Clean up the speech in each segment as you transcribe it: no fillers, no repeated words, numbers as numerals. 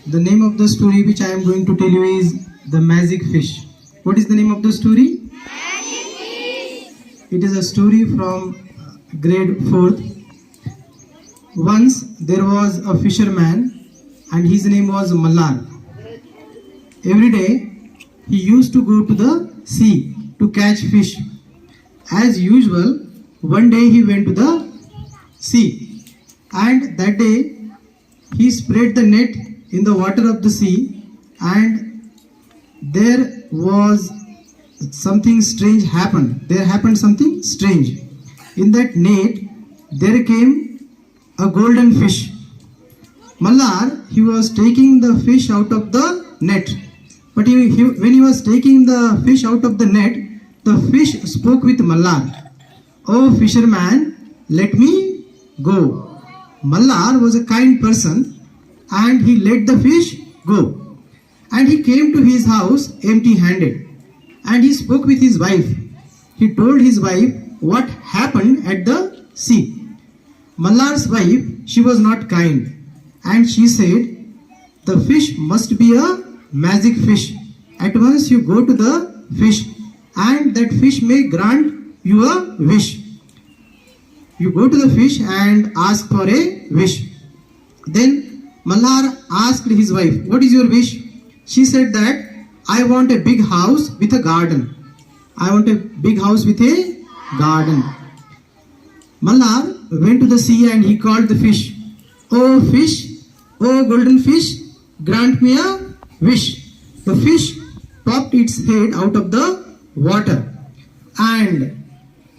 The name of the story which I am going to tell you is The Magic Fish. What is the name of the story? Magic Fish. It is a story from grade 4th. Once there was a fisherman and his name was Mallar. Every day he used to go to the sea to catch fish. As usual, one day he went to the sea, and that day he spread the net in the water of the sea, and there was something strange happened. There happened something strange. In that net, there came a golden fish. Mallar, he was taking the fish out of the net. But when he was taking the fish out of the net, the fish spoke with Mallar. "Oh fisherman, let me go." Mallar was a kind person and he let the fish go. And he came to his house empty-handed. And he spoke with his wife. He told his wife what happened at the sea. Mallar's wife, she was not kind. And she said, "The fish must be a magic fish. At once you go to the fish and that fish may grant you a wish." You go to the fish and ask for a wish. Then Mallar asked his wife, "What is your wish?" She said that, "I want a big house with a garden." I want a big house with a garden. Mallar went to the sea and he called the fish. "Oh fish, oh golden fish, grant me a wish." The fish popped its head out of the water and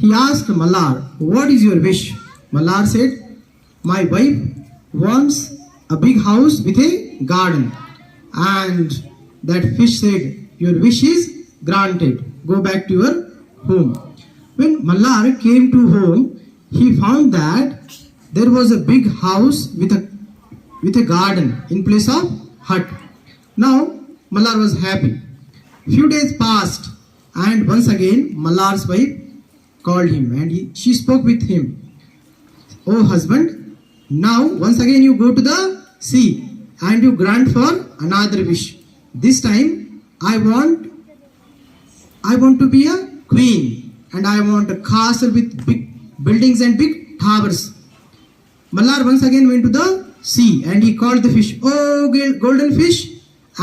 he asked Mallar, "What is your wish?" Mallar said, "My wife wants a big house with a garden." And that fish said, "Your wish is granted. Go back to your home." When Mallar came to home, he found that there was a big house with a garden in place of hut. Now Mallar was happy. Few days passed and once again Mallar's wife called him and she spoke with him. "Oh husband, now once again you go to the sea and you grant for another wish. This time I want to be a queen and I want a castle with big buildings and big towers." Mallar once again went to the sea and he called the fish, "Oh golden fish,"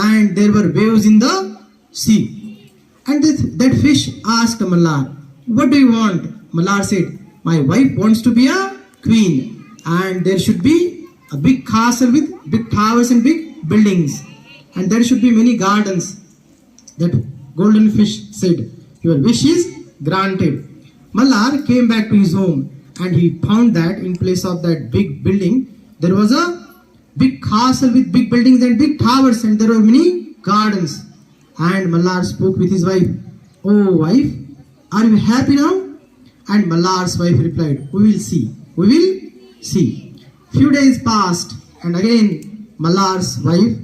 and there were waves in the sea. And that fish asked Mallar, "What do you want?" Mallar said, "My wife wants to be a queen and there should be a big castle with big towers and big buildings and there should be many gardens." That golden fish said, "Your wish is granted." Mallar came back to his home and he found that in place of that big building there was a big castle with big buildings and big towers and there were many gardens. And Mallar spoke with his wife, "Oh wife, are you happy now?" And Mallar's wife replied, "We will see. We will see." Few days passed and again Mallar's wife,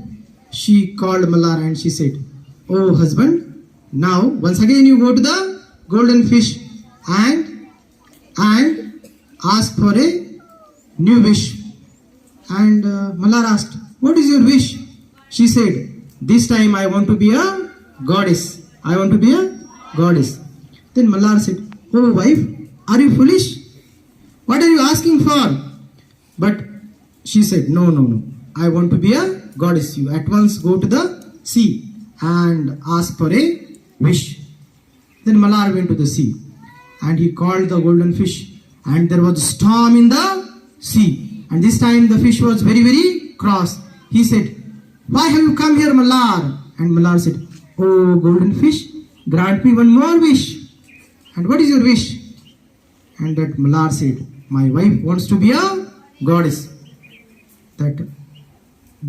she called Mallar and she said, "Oh husband, now once again you go to the golden fish and ask for a new wish." And Mallar asked, "What is your wish?" She said, "This time I want to be a goddess. I want to be a goddess." Then Mallar said, "Oh wife, are you foolish? What are you asking for?" But she said, No. I want to be a goddess. You at once go to the sea and ask for a wish." Then Mallar went to the sea and he called the golden fish and there was a storm in the sea. And this time the fish was very, very cross. He said, "Why have you come here, Mallar?" And Mallar said, "Oh golden fish, grant me one more wish." "And what is your wish?" And that Mallar said, "My wife wants to be a goddess." That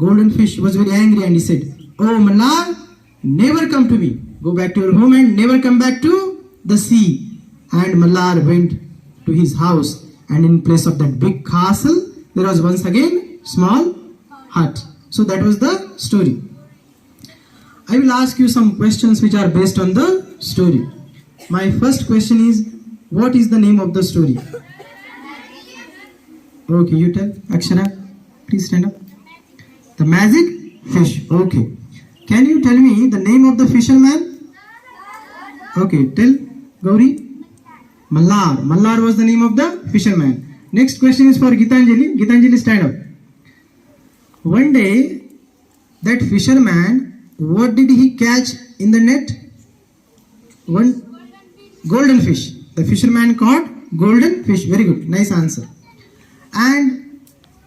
golden fish was very angry and he said, "Oh Mallar, never come to me. Go back to your home and never come back to the sea." And Mallar went to his house and in place of that big castle there was once again small hut. So that was the story. I will ask you some questions which are based on the story. My first question is, what is the name of the story? Okay, you tell. Akshara, please stand up. The Magic fish. Okay. Can you tell me the name of the fisherman? Okay, tell Gauri. Mallar. Mallar was the name of the fisherman. Next question is for Gitanjali. Gitanjali, stand up. One day, that fisherman, what did he catch in the net? One golden fish. The fisherman caught golden fish. Very good. Nice answer. And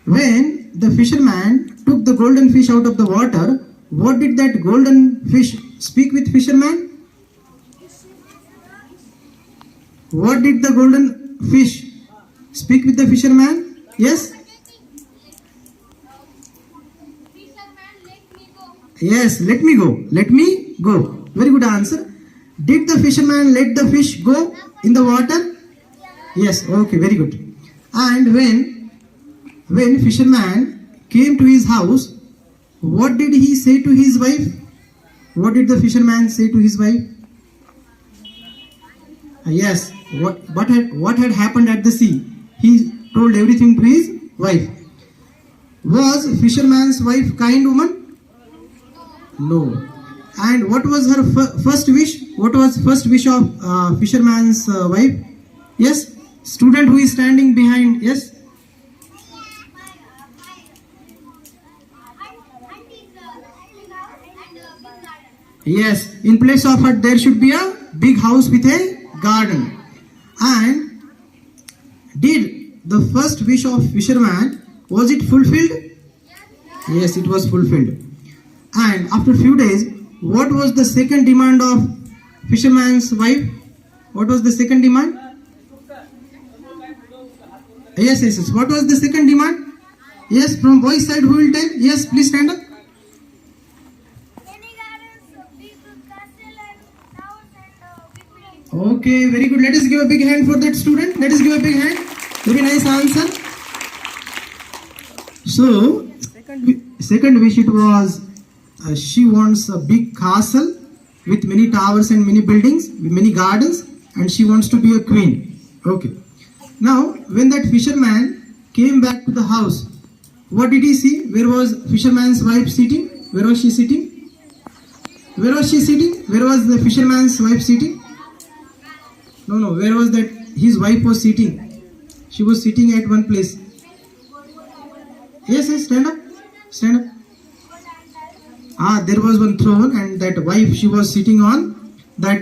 when the fisherman took the golden fish out of the water, what did that golden fish speak with fisherman? What did the golden fish speak with the fisherman? Yes? Yes, let me go. Let me go. Very good answer. Did the fisherman let the fish go in the water? Yes, okay, very good. And when fisherman came to his house, what did he say to his wife? What did the fisherman say to his wife? Yes, what had happened at the sea? He told everything to his wife. Was fisherman's wife kind woman? No. And what was her first wish? What was first wish of fisherman's wife? Yes, student who is standing behind. Yes. Yes, in place of hut there should be a big house with a garden. And did the first wish of fisherman, was it fulfilled? Yes, it was fulfilled. And after few days, what was the second demand of fisherman's wife? What was the second demand? Yes. What was the second demand? Yes, from boys side who will tell? Yes, please stand up. Okay, very good. Let us give a big hand for that student. Let us give a big hand. Very nice answer. So, second wish it was she wants a big castle with many towers and many buildings, with many gardens, and she wants to be a queen. Okay. Now, when that fisherman came back to the house, what did he see? Where was fisherman's wife sitting? Where was she sitting? Where was she sitting? Where was the fisherman's wife sitting? No. Where was that his wife was sitting? She was sitting at one place. Yes. Stand up. Stand up. There was one throne, and that wife, she was sitting on that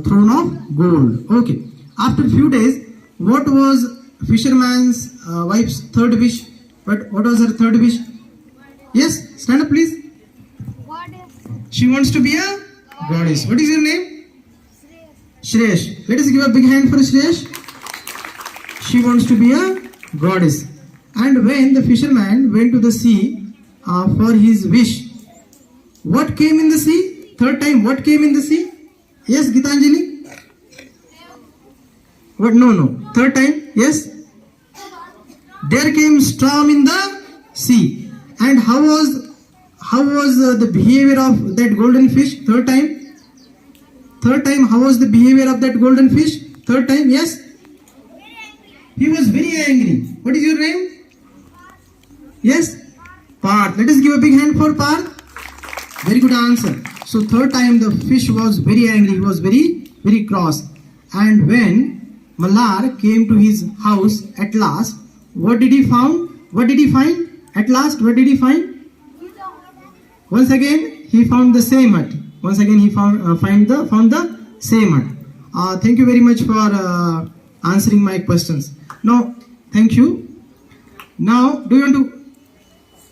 throne of gold. Okay. After few days, what was fisherman's wife's third wish? What was her third wish? Yes. Stand up, please. She wants to be a goddess. What is your name? Shreyash. Let us give a big hand for Shreyash. She wants to be a goddess. And when the fisherman went to the sea for his wish, what came in the sea? Third time, what came in the sea? Yes, Gitanjali? What? No. Third time, yes? There came storm in the sea. And how was the behavior of that golden fish? Third time, how was the behavior of that golden fish? Third time, yes? He was very angry. What is your name? Yes? Parth. Let us give a big hand for Parth. Very good answer. So third time the fish was very angry. He was very, very cross. And when Mallar came to his house at last, what did he found? What did he find? At last, what did he find? Once again, he found the same hut. Once again, he found the same hut. Thank you very much for answering my questions. Now, thank you. Now, do you want to?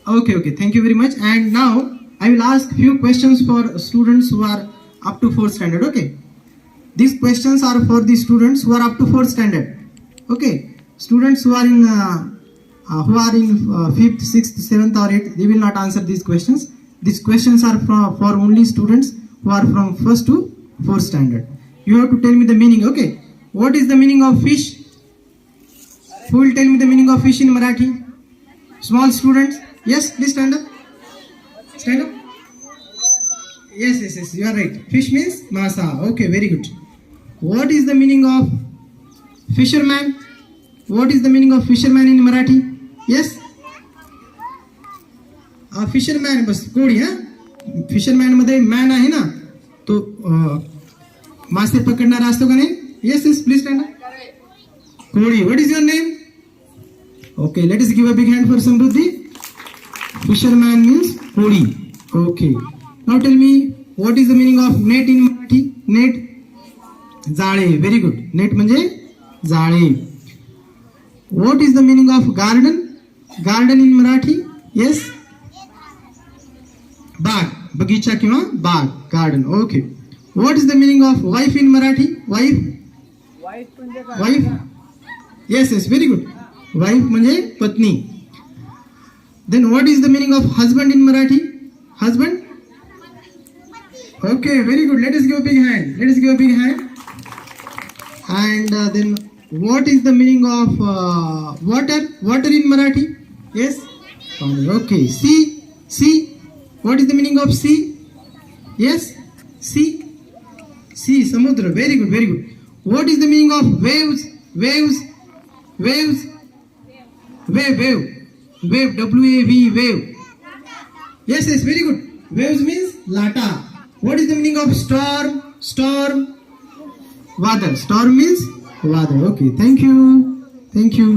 Okay. Thank you very much. And now, I will ask few questions for students who are up to 4th standard. Okay. These questions are for the students who are up to 4th standard. Okay. Students who are in 5th, 6th, 7th or 8th, they will not answer these questions. These questions are for only students who are from 1st to 4th standard. You have to tell me the meaning. Okay. What is the meaning of fish? Who will tell me the meaning of fish in Marathi? Small students. Yes, please stand up. Stand up. Yes, you are right. Fish means masa. Okay, very good. What is the meaning of fisherman? What is the meaning of fisherman in Marathi? Yes? Fisherman, बस कोळी. हा, fisherman मध्ये man आहे ना, तो मासे पकडणारा असतो का नाही? Yes yes, please stand. कोळी. What is your name? Okay, let us give a big hand for Samruddhi. Fisherman means कोळी. Okay, now tell me what is the meaning of net in Marathi? Net, जाळे. Very good. नेट म्हणजे जाळे. What is the meaning of garden? Garden in Marathi? Yes, बाग, बगीचा किंवा बाग, garden. Okay. What is the meaning of wife in Marathi? Wife, wife. Yes yes, very good. Wife म्हणजे पत्नी. Then what is the meaning of husband in Marathi? Husband. Okay, very good. Let us give a big hand. Let us give a big hand. And then what is the meaning of water? Water in Marathi? Yes. Okay. Sea. Sea. What is the meaning of sea? Yes. Sea. Sea. Samudra. Very good. Very good. What is the meaning of waves? Waves. Waves. Wave. Wave. Wave. W-A-V. Wave. Yes. Yes. Very good. Waves means lata. What is the meaning of storm? Storm. Vaadal. Storm means Vaadal. Okay, thank you. Thank you.